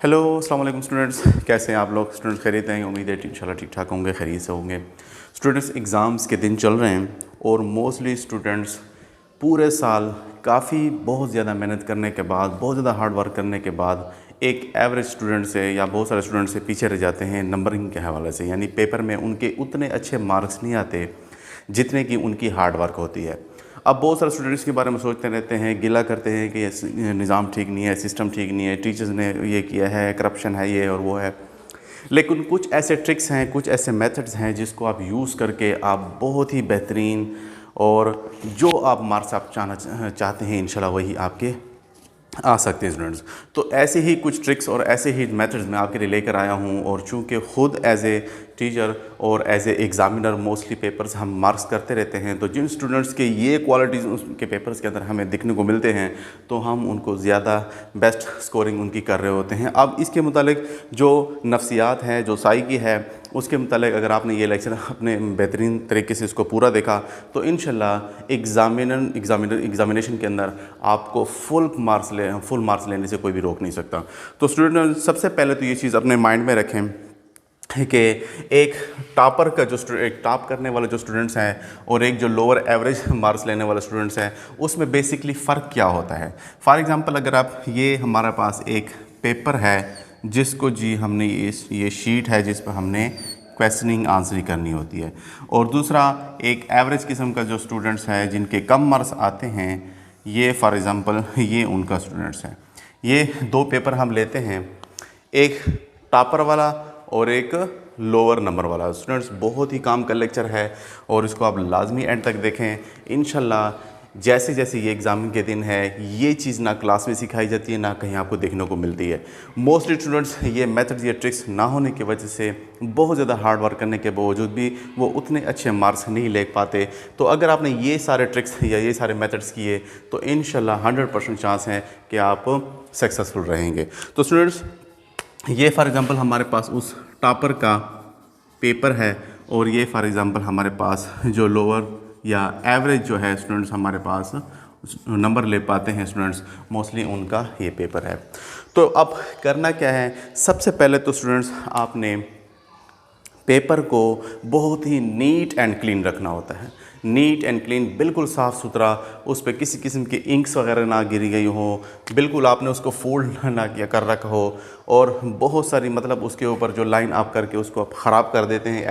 Hello अस्सलाम वालेकुम students, कैसे हैं आप लोग। स्टूडेंट्स खैरियत हैं, उम्मीद है इंशाल्लाह ठीक ठाक होंगे, खैरियत से होंगे। स्टूडेंट्स एग्ज़ाम्स के दिन चल रहे हैं और मोस्टली स्टूडेंट्स पूरे साल काफ़ी बहुत ज़्यादा मेहनत करने के बाद, बहुत ज़्यादा हार्ड वर्क करने के बाद एक एवरेज स्टूडेंट से या बहुत सारे स्टूडेंट से पीछे रह जाते हैं नंबरिंग के हवाले से। यानी पेपर में उनके उतने अच्छे मार्क्स नहीं आते जितने की उनकी हार्ड वर्क होती है। अब बहुत सारे स्टूडेंट्स के बारे में सोचते रहते हैं, गिला करते हैं कि ये निज़ाम ठीक नहीं है, सिस्टम ठीक नहीं है, टीचर्स ने ये किया है, करप्शन है, ये और वो है। लेकिन कुछ ऐसे ट्रिक्स हैं, कुछ ऐसे मेथड्स हैं जिसको आप यूज़ करके आप बहुत ही बेहतरीन और जो आप मार्क्स आप चाहते हैं इंशाल्लाह वही आपके आ सकते हैं स्टूडेंट्स। तो ऐसे ही कुछ ट्रिक्स और ऐसे ही मेथड्स मैं आपके लिए लेकर आया हूँ। और चूँकि ख़ुद एज ए टीचर और as a examiner mostly papers हम मार्क्स करते रहते हैं, तो जिन स्टूडेंट्स के ये क्वालिटीज़ उसके पेपर्स के अंदर हमें दिखने को मिलते हैं तो हम उनको ज़्यादा बेस्ट स्कोरिंग उनकी कर रहे होते हैं। अब इसके मुतालिक जो नफ्सियात है, जो साइकी है, उसके मुतालिक अगर आपने ये लेक्चर अपने बेहतरीन तरीके से इसको पूरा देखा तो इंशाल्लाह एग्ज़ामिनेशन के अंदर आपको फुल मार्क्स लेने से कोई भी रोक नहीं सकता। तो स्टूडेंट सबसे पहले तो ये चीज़ अपने माइंड में रखें कि एक टॉपर का एक टॉप करने वाले जो स्टूडेंट्स हैं और एक जो लोअर एवरेज मार्क्स लेने वाले स्टूडेंट्स हैं उसमें बेसिकली फ़र्क क्या होता है। फॉर एग्ज़ाम्पल अगर आप ये हमारे पास एक पेपर है जिसको जी हमने ये शीट है जिस पर हमने क्वेश्चनिंग आंसरिंग करनी होती है, और दूसरा एक एवरेज किस्म का जो स्टूडेंट्स है जिनके कम मार्क्स आते हैं, ये फॉर एग्ज़ाम्पल ये उनका स्टूडेंट्स है। ये दो पेपर हम लेते हैं, एक टॉपर वाला और एक लोअर नंबर वाला। स्टूडेंट्स बहुत ही काम का लेक्चर है और इसको आप लाजमी एंड तक देखें। इंशाल्लाह जैसे जैसे ये एग्ज़ाम के दिन है ये चीज़ ना क्लास में सिखाई जाती है ना कहीं आपको देखने को मिलती है। मोस्टली स्टूडेंट्स ये मेथड्स, ये ट्रिक्स ना होने की वजह से बहुत ज़्यादा हार्ड वर्क करने के बावजूद भी वो उतने अच्छे मार्क्स नहीं ले पाते। तो अगर आपने ये सारे ट्रिक्स या ये सारे मेथड्स किए तो इंशाल्लाह 100% चांस है कि आप सक्सेसफुल रहेंगे। तो स्टूडेंट्स ये फॉर एग्ज़ाम्पल हमारे पास उस टॉपर का पेपर है और ये फॉर एग्ज़ाम्पल हमारे पास जो लोअर या एवरेज जो है स्टूडेंट्स हमारे पास नंबर ले पाते हैं स्टूडेंट्स, मोस्टली उनका ये पेपर है। तो अब करना क्या है, सबसे पहले तो स्टूडेंट्स आपने पेपर को बहुत ही नीट एंड क्लीन रखना होता है। नीट एंड क्लीन, बिल्कुल साफ़ सुथरा, उस पर किसी किस्म की इंक्स वगैरह ना गिरी गई हो, बिल्कुल आपने उसको फोल्ड ना किया कर रखा हो और बहुत सारी मतलब उसके ऊपर जो लाइन आप करके उसको आप ख़राब कर देते हैं,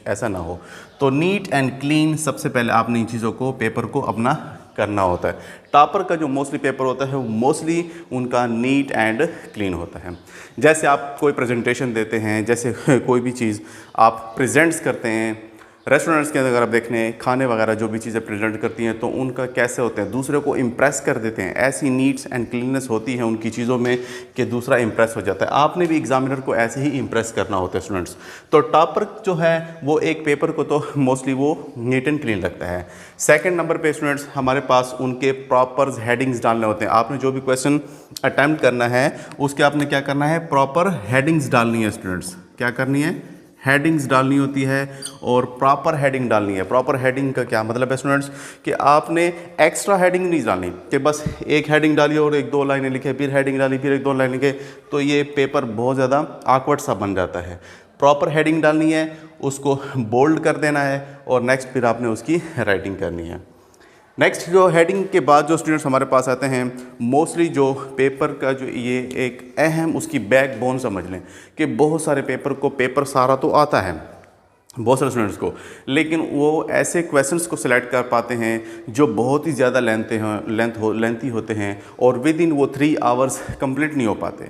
ऐसा ना हो। तो नीट एंड क्लीन सबसे पहले आपने इन चीज़ों को, पेपर को अपना करना होता है। टॉपर का जो मोस्टली पेपर होता है वो मोस्टली उनका नीट एंड क्लीन होता है। जैसे आप कोई प्रेजेंटेशन देते हैं, जैसे कोई भी चीज़ आप प्रेजेंट्स करते हैं, रेस्टोरेंट्स के अंदर अगर आप देखें खाने वगैरह जो भी चीज़ें प्रेजेंट करती हैं तो उनका कैसे होते हैं, दूसरे को इम्प्रेस कर देते हैं। ऐसी नीट्स एंड क्लीननेस होती है उनकी चीज़ों में कि दूसरा इम्प्रेस हो जाता है। आपने भी एग्जामिनर को ऐसे ही इम्प्रेस करना होता है स्टूडेंट्स। तो टॉपर जो है वो एक पेपर को तो मोस्टली वो नीट एंड क्लीन रखता है। सेकेंड नंबर पर स्टूडेंट्स हमारे पास उनके प्रॉपर हेडिंग्स डालने होते हैं। आपने जो भी क्वेश्चन अटैम्प्ट करना है उसके आपने क्या करना है, प्रॉपर हेडिंग्स डालनी है स्टूडेंट्स। क्या करनी है, हेडिंग्स डालनी होती है और प्रॉपर हेडिंग डालनी है। प्रॉपर हेडिंग का क्या मतलब है स्टूडेंट्स कि आपने एक्स्ट्रा हेडिंग नहीं डालनी कि बस एक हेडिंग डाली और एक दो लाइनें लिखे, फिर हेडिंग डाली, फिर एक दो लाइन लिखे, तो ये पेपर बहुत ज़्यादा ऑकवर्ड सा बन जाता है। प्रॉपर हेडिंग डालनी है, उसको बोल्ड कर देना है और नेक्स्ट फिर आपने उसकी राइटिंग करनी है। नेक्स्ट जो हेडिंग के बाद जो स्टूडेंट्स हमारे पास आते हैं, मोस्टली जो पेपर का जो ये एक अहम उसकी बैकबोन समझ लें कि बहुत सारे पेपर को, पेपर सारा तो आता है बहुत सारे स्टूडेंट्स को, लेकिन वो ऐसे क्वेश्चंस को सिलेक्ट कर पाते हैं जो बहुत ही ज़्यादा लेंथी होते हैं और विद इन वो 3 आवर्स कंप्लीट नहीं हो पाते।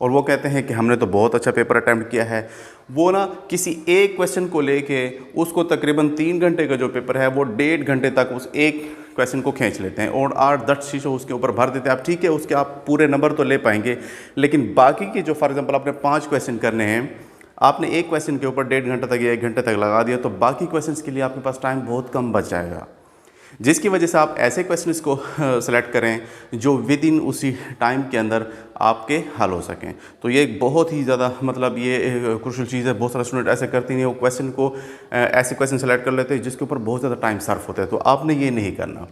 और वो कहते हैं कि हमने तो बहुत अच्छा पेपर अटैम्प्ट किया है। वो ना किसी एक क्वेश्चन को लेके उसको तकरीबन 3 घंटे का जो पेपर है वो 1.5 घंटे तक उस एक क्वेश्चन को खींच लेते हैं और 8-10 शीशों उसके ऊपर भर देते हैं। आप ठीक है, उसके आप पूरे नंबर तो ले पाएंगे, लेकिन बाकी के जो फॉर एग्जांपल आपने 5 क्वेश्चन करने हैं, आपने एक क्वेश्चन के ऊपर 1.5 घंटे तक या 1 घंटे तक लगा दिया तो बाकी क्वेश्चन के लिए आपके पास टाइम बहुत कम बच जाएगा। जिसकी वजह से आप ऐसे क्वेश्चंस को सेलेक्ट करें जो विद इन उसी टाइम के अंदर आपके हल हो सकें। तो ये एक बहुत ही ज़्यादा मतलब ये क्रूशियल चीज़ है। बहुत सारे स्टूडेंट ऐसे करते नहीं, वो क्वेश्चन को ऐसे क्वेश्चन सेलेक्ट कर लेते हैं जिसके ऊपर बहुत ज़्यादा टाइम सर्फ होता है। तो आपने ये नहीं करना।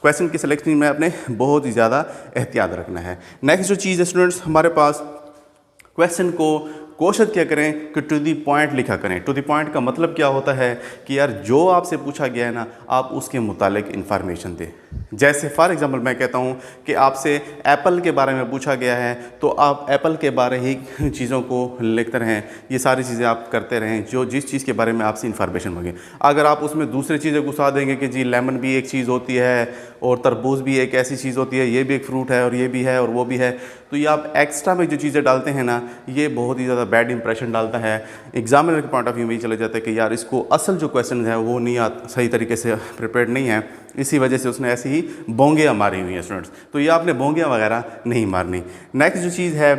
क्वेश्चन की सिलेक्शन में आपने बहुत ही ज़्यादा एहतियात रखना है। नेक्स्ट जो चीज़ है स्टूडेंट्स, हमारे पास क्वेश्चन को कोशिश क्या करें कि टू दी पॉइंट लिखा करें। टू दी पॉइंट का मतलब क्या होता है कि यार जो आपसे पूछा गया है ना, आप उसके मुतालिक इन्फॉर्मेशन दें। जैसे फॉर एग्जांपल मैं कहता हूँ कि आपसे एप्पल के बारे में पूछा गया है, तो आप एप्पल के बारे ही चीज़ों को लिखते रहें, ये सारी चीज़ें आप करते रहें जो जिस चीज़ के बारे में आपसे इन्फॉर्मेशन मांगे। अगर आप उसमें दूसरी चीज़ें घुसा देंगे कि जी लेमन भी एक चीज़ होती है और तरबूज भी एक ऐसी चीज़ होती है, ये भी एक फ्रूट है और ये भी है और वो भी है, तो ये आप एक्स्ट्रा में जो चीज़ें डालते हैं ना, ये बहुत ही ज़्यादा बैड इंप्रेशन डालता है। एग्जामिनर के पॉइंट ऑफ व्यू में ही चले जाता है कि यार इसको असल जो क्वेश्चन है वो नहीं सही तरीके से प्रिपेयर्ड नहीं है, इसी वजह से उसने ऐसी ही बोंगियाँ मारी हुई हैं स्टूडेंट्स। तो ये आपने बोंगियाँ वगैरह नहीं मारनी। नेक्स्ट जो चीज़ है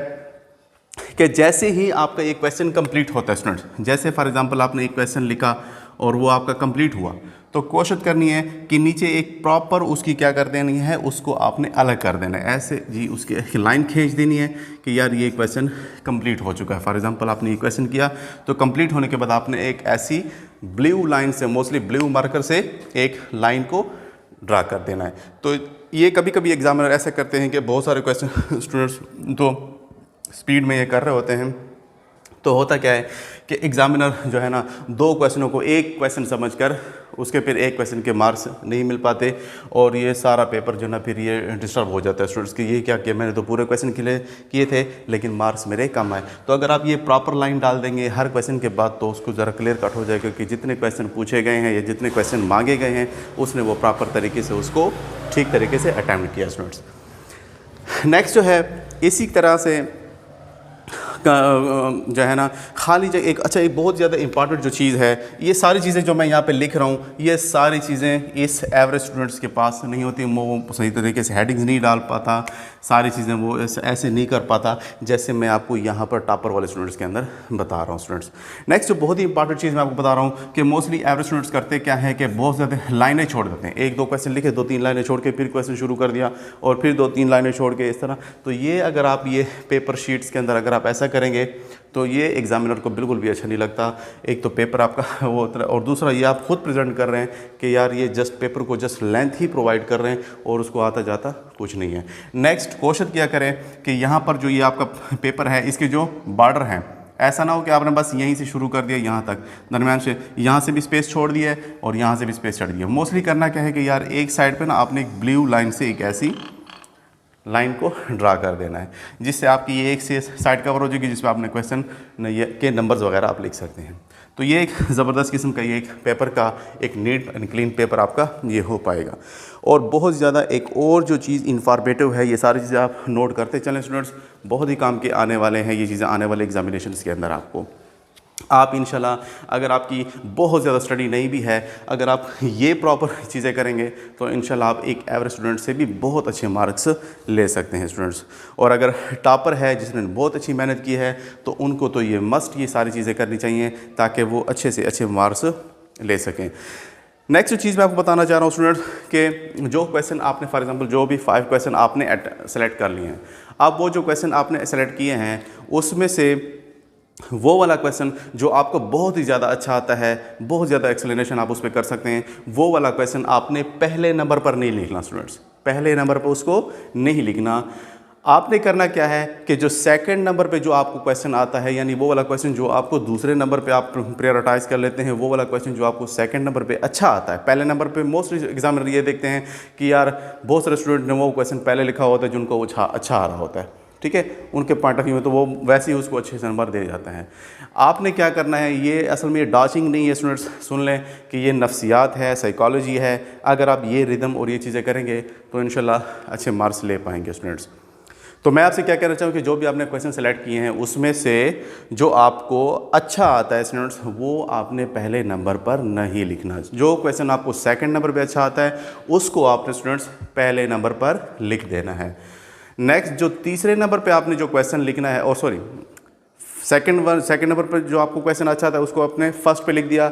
कि जैसे ही आपका एक क्वेश्चन कंप्लीट होता है स्टूडेंट्स, जैसे फॉर एग्जांपल आपने एक क्वेश्चन लिखा और वो आपका कंप्लीट हुआ, तो कोशिश करनी है कि नीचे एक प्रॉपर उसकी क्या कर देनी है, उसको आपने अलग कर देना है। ऐसे जी उसकी एक लाइन खींच देनी है कि यार ये क्वेश्चन कंप्लीट हो चुका है। फॉर एग्जांपल आपने ये क्वेश्चन किया, तो कंप्लीट होने के बाद आपने एक ऐसी ब्लू लाइन से, मोस्टली ब्लू मार्कर से एक लाइन को ड्रा कर देना है। तो ये कभी कभी एग्जामिनर ऐसे करते हैं कि बहुत सारे क्वेश्चन स्टूडेंट्स तो स्पीड में ये कर रहे होते हैं, तो होता क्या है कि एग्जामिनर जो है ना, दो क्वेश्चनों को एक क्वेश्चन समझकर उसके फिर एक क्वेश्चन के मार्क्स नहीं मिल पाते और ये सारा पेपर जो है ना फिर ये डिस्टर्ब हो जाता है स्टूडेंट्स कि ये क्या किया, मैंने तो पूरे क्वेश्चन किए थे लेकिन मार्क्स मेरे कम आए। तो अगर आप ये प्रॉपर लाइन डाल देंगे हर क्वेश्चन के बाद, तो उसको ज़रा क्लियर कट हो जाएगा कि जितने क्वेश्चन पूछे गए हैं या जितने क्वेश्चन मांगे गए हैं उसने वो प्रॉपर तरीके से उसको ठीक तरीके से अटैम्प्ट किया स्टूडेंट्स। नेक्स्ट जो है इसी तरह से जो है ना खाली जगह एक अच्छा एक बहुत ज़्यादा इंपॉर्टेंट जो चीज़ है, ये सारी चीज़ें जो मैं यहाँ पे लिख रहा हूँ, ये सारी चीज़ें इस एवरेज स्टूडेंट्स के पास नहीं होती। वो सही तरीके से हेडिंग्स नहीं डाल पाता, सारी चीज़ें वो ऐसे नहीं कर पाता जैसे मैं आपको यहाँ पर टॉपर वाले स्टूडेंट्स के अंदर बता रहा हूँ स्टूडेंट्स। नेक्स्ट जो बहुत ही इंपॉर्टेंट चीज़ मैं आपको बता रहा हूँ कि मोस्टली एवरेज स्टूडेंट्स करते क्या है कि बहुत ज़्यादा लाइनें छोड़ देते हैं। एक दो क्वेश्चन लिखे, दो तीन लाइनें छोड़ के फिर क्वेश्चन शुरू कर दिया और फिर दो तीन लाइनें छोड़ के इस तरह। तो ये अगर आप ये पेपर शीट्स के अंदर अगर आप ऐसा करेंगे तो ये एग्जामिनर को बिल्कुल भी अच्छा नहीं लगता। एक तो पेपर आपका वो और दूसरा ये आप खुद प्रेजेंट कर रहे हैं कि यार ये जस्ट पेपर को जस्ट लेंथ ही प्रोवाइड कर रहे हैं और उसको आता जाता कुछ नहीं है। नेक्स्ट कोशिश क्या करें कि यहाँ पर जो ये आपका पेपर है इसके जो बॉर्डर हैं, ऐसा ना हो कि आपने बस यहीं से शुरू कर दिया यहाँ तक, दरम्यान से यहाँ से भी स्पेस छोड़ दिया है और यहाँ से भी स्पेस छोड़ दिया। मोस्टली करना क्या है कि यार एक साइड पे ना आपने एक ब्लू लाइन से एक ऐसी लाइन को ड्रा कर देना है जिससे आपकी ये एक से साइड कवर हो जाएगी, जिसमें आपने क्वेश्चन के नंबर्स वगैरह आप लिख सकते हैं। तो ये एक ज़बरदस्त किस्म का ये एक पेपर का एक नीट एंड क्लीन पेपर आपका ये हो पाएगा। और बहुत ज़्यादा एक और जो चीज़ इन्फॉर्मेटिव है, ये सारी चीज़ें आप नोट करते चलें स्टूडेंट्स, बहुत ही काम के आने वाले हैं ये चीज़ें आने वाले एग्जामिनेशन के अंदर। आपको आप इंशाल्लाह अगर आपकी बहुत ज़्यादा स्टडी नहीं भी है, अगर आप ये प्रॉपर चीज़ें करेंगे तो इंशाल्लाह आप एक एवरेज स्टूडेंट से भी बहुत अच्छे मार्क्स ले सकते हैं स्टूडेंट्स। और अगर टॉपर है जिसने बहुत अच्छी मेहनत की है तो उनको तो ये मस्ट ये सारी चीज़ें करनी चाहिए ताकि वो अच्छे से अच्छे मार्क्स ले सकें। नेक्स्ट चीज़ मैं आपको बताना चाह रहा हूँ स्टूडेंट्स कि जो क्वेश्चन आपने फॉर एग्जांपल जो भी 5 क्वेश्चन आपने सेलेक्ट कर लिए हैं, अब वो जो क्वेश्चन आपने सेलेक्ट किए हैं उसमें से वो वाला क्वेश्चन जो आपको बहुत ही ज़्यादा अच्छा आता है, बहुत ज़्यादा एक्सप्लेनेशन आप उस पर कर सकते हैं, वो वाला क्वेश्चन आपने पहले नंबर पर नहीं लिखना स्टूडेंट्स। पहले नंबर पर उसको नहीं लिखना। आपने करना क्या है कि जो सेकंड नंबर पे जो आपको क्वेश्चन आता है, यानी वो वाला क्वेश्चन जो आपको दूसरे नंबर पे आप प्रायोरिटाइज कर लेते हैं, वो वाला क्वेश्चन जो आपको सेकंड नंबर पे अच्छा आता है। पहले नंबर पे मोस्टली एग्जामिनर ये देखते हैं कि यार बहुत सारे स्टूडेंट ने वो क्वेश्चन पहले लिखा होता है जिनको वो अच्छा आ रहा होता है, ठीक है, उनके पॉइंट ऑफ व्यू में तो वो वैसे ही उसको अच्छे से नंबर दे जाते हैं। आपने क्या करना है, ये असल में ये डॉचिंग नहीं है स्टूडेंट्स, सुन लें कि ये नफ्सियात है, साइकोलॉजी है। अगर आप ये रिदम और ये चीज़ें करेंगे तो इंशाल्लाह अच्छे मार्क्स ले पाएंगे स्टूडेंट्स। तो मैं आपसे क्या कहना चाहूँ कि जो भी आपने क्वेश्चन सेलेक्ट किए हैं उसमें से जो आपको अच्छा आता है स्टूडेंट्स, वो आपने पहले नंबर पर नहीं लिखना। जो क्वेश्चन आपको सेकंड नंबर पे अच्छा आता है उसको आपने स्टूडेंट्स पहले नंबर पर लिख देना है। नेक्स्ट जो तीसरे नंबर पे आपने जो क्वेश्चन लिखना है, और सॉरी सेकंड नंबर पर जो आपको क्वेश्चन अच्छा आता है उसको आपने फर्स्ट पे लिख दिया,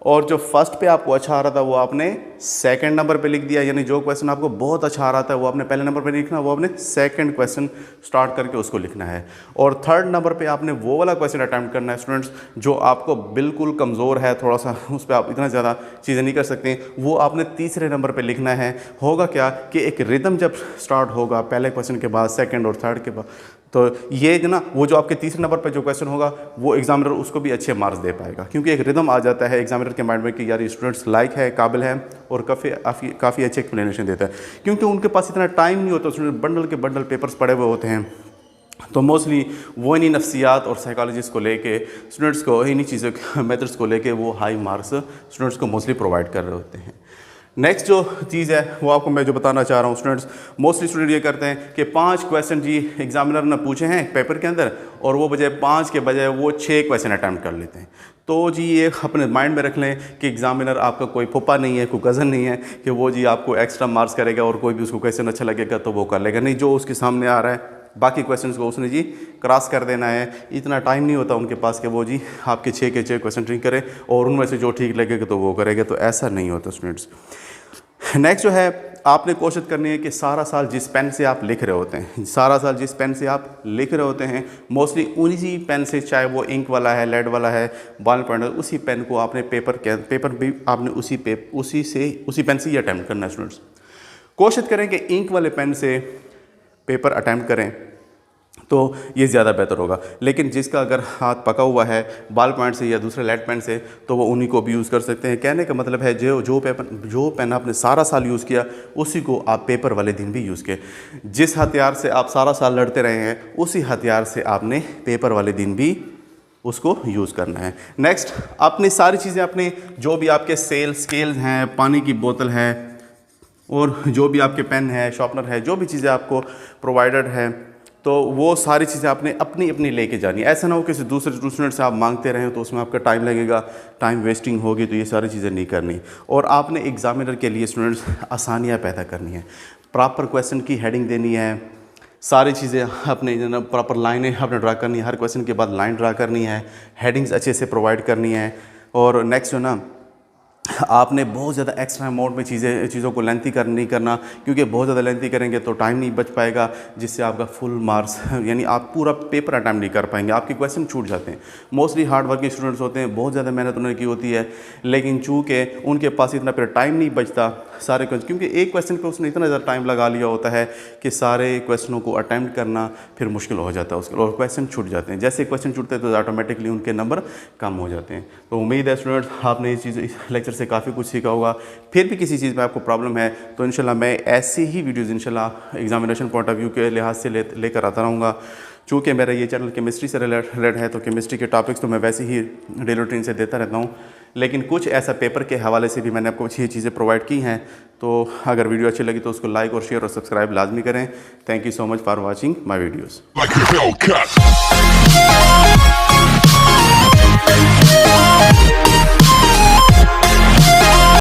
और जो फर्स्ट पे आपको अच्छा आ रहा था वो आपने सेकंड नंबर पे लिख दिया। यानी जो क्वेश्चन आपको बहुत अच्छा आ रहा था वो आपने पहले नंबर पे नहीं लिखना, वो आपने सेकंड क्वेश्चन स्टार्ट करके उसको लिखना है। और थर्ड नंबर पे आपने वो वाला क्वेश्चन अटैम्प्ट करना है स्टूडेंट्स जो आपको बिल्कुल कमज़ोर है, थोड़ा सा उस पर आप इतना ज़्यादा चीज़ें नहीं कर सकते, वो आपने तीसरे नंबर पर लिखना है। होगा क्या कि एक रिदम जब स्टार्ट होगा पहले क्वेश्चन के बाद, सेकेंड और थर्ड के बाद, तो ये जो ना वो जो आपके तीसरे नंबर पर जो क्वेश्चन होगा वो एग्जामिनर उसको भी अच्छे मार्क्स दे पाएगा, क्योंकि एक रिदम आ जाता है एग्जामिनर के माइंड में कि यार स्टूडेंट्स लायक है, काबिल है और काफ़ी अच्छे एक्सप्लेनेशन देता है, क्योंकि उनके पास इतना टाइम नहीं होता। स्टूडेंट बंडल के बंडल पेपर्स पड़े हुए होते हैं, तो मोस्टली वो इन्हीं नफ्सियात और साइकोलॉजिस्ट को लेके स्टूडेंट्स को इन्हीं चीज़ों मेथड्स को लेके वो हाई मार्क्स स्टूडेंट्स को मोस्टली प्रोवाइड कर रहे होते हैं। नेक्स्ट जो चीज़ है वो आपको मैं जो बताना चाह रहा हूँ, स्टूडेंट्स मोस्टली स्टूडेंट ये करते हैं कि 5 क्वेश्चन जी एग्जामिनर ने पूछे हैं पेपर के अंदर और वो बजाय 5 के बजाय वो 6 क्वेश्चन अटैम्प्ट कर लेते हैं। तो जी ये अपने माइंड में रख लें कि एग्जामिनर आपका कोई फूफा नहीं है, कोई कज़न नहीं है कि वो जी आपको एक्स्ट्रा मार्क्स करेगा और कोई भी उसको क्वेश्चन अच्छा लगेगा तो वो कर लेगा। नहीं, जो उसके सामने आ रहा है बाकी क्वेश्चंस को उसने जी क्रॉस कर देना है। इतना टाइम नहीं होता उनके पास कि वो जी आपके 6 के 6 क्वेश्चन ठीक करें और उनमें से जो ठीक लगेगा तो वो करेगा, तो ऐसा नहीं होता स्टूडेंट्स। नेक्स्ट जो है आपने कोशिश करनी है कि सारा साल जिस पेन से आप लिख रहे होते हैं, सारा साल जिस पेन से आप लिख रहे होते हैं मोस्टली उसी पेन से, चाहे वो इंक वाला है, लेड वाला है, बॉल पॉइंटर, उसी पेन को आपने पेपर भी आपने उसी पेन से ही अटैम्प्ट करना है। स्टूडेंट्स कोशिश करें कि इंक वाले पेन से पेपर अटैम्प्ट करें तो ये ज़्यादा बेहतर होगा, लेकिन जिसका अगर हाथ पका हुआ है बॉल पॉइंट से या दूसरे लेड पेन से तो वो उन्हीं को भी यूज़ कर सकते हैं। कहने का मतलब है जो पेन आपने सारा साल यूज़ किया उसी को आप पेपर वाले दिन भी यूज़ किए। जिस हथियार से आप सारा साल लड़ते रहे हैं उसी हथियार से आपने पेपर वाले दिन भी उसको यूज़ करना है। नेक्स्ट, अपनी सारी चीज़ें अपने जो भी आपके स्केल्स हैं, पानी की बोतल है और जो भी आपके पेन है, शार्पनर है, जो भी चीज़ें आपको प्रोवाइडेड है तो वो सारी चीज़ें आपने अपनी अपनी लेके जानी है। ऐसा ना हो कि दूसरे स्टूडेंट से आप मांगते रहें तो उसमें आपका टाइम लगेगा, टाइम वेस्टिंग होगी, तो ये सारी चीज़ें नहीं करनी। और आपने एग्जामिनर के लिए स्टूडेंट्स आसानियाँ पैदा करनी है, प्रॉपर क्वेश्चन की हेडिंग देनी है, सारी चीज़ें अपने प्रॉपर लाइनें आपने ड्रा करनी है, हर क्वेश्चन के बाद लाइन ड्रा करनी है, हेडिंग्स अच्छे से प्रोवाइड करनी है। और नेक्स्ट जो ना आपने बहुत ज़्यादा एक्स्ट्रा अमाउंट में चीज़ों को लेंथी नहीं करना, क्योंकि बहुत ज़्यादा लेंथी करेंगे तो टाइम नहीं बच पाएगा, जिससे आपका फुल मार्क्स यानी आप पूरा पेपर अटैम्प्ट नहीं कर पाएंगे, आपके क्वेश्चन छूट जाते हैं। मोस्टली हार्ड वर्किंग स्टूडेंट्स होते हैं, बहुत ज़्यादा मेहनत उन्होंने की होती है, लेकिन चूँकि उनके पास इतना फिर टाइम नहीं बचता सारे क्वेश्चन, क्योंकि एक क्वेश्चन पर उसने इतना ज़्यादा टाइम लगा लिया होता है कि सारे क्वेश्चनों को अटैम्प्ट करना फिर मुश्किल हो जाता है उसके, और क्वेश्चन छूट जाते हैं। जैसे क्वेश्चन छूटते हैं तो ऑटोमेटिकली उनके नंबर कम हो जाते हैं। तो उम्मीद है स्टूडेंट्स आपने इस लेक्चर से काफ़ी कुछ सीखा होगा। फिर भी किसी चीज़ में आपको प्रॉब्लम है तो इंशाल्लाह मैं ऐसी ही वीडियोज़ इंशाल्लाह एग्जामिनेशन पॉइंट ऑफ व्यू के लिहाज से लेकर आता रहूँगा। चूँकि मेरा ये चैनल केमिस्ट्री से रिलेटेड है तो केमिस्ट्री के टॉपिक्स तो मैं वैसे ही डेली रूटीन से देता रहता हूँ, लेकिन कुछ ऐसा पेपर के हवाले से भी मैंने आपको अच्छी चीज़ें प्रोवाइड की हैं। तो अगर वीडियो अच्छी लगी तो उसको लाइक और शेयर और सब्सक्राइब लाजमी करें। Thank you so much for watching my videos.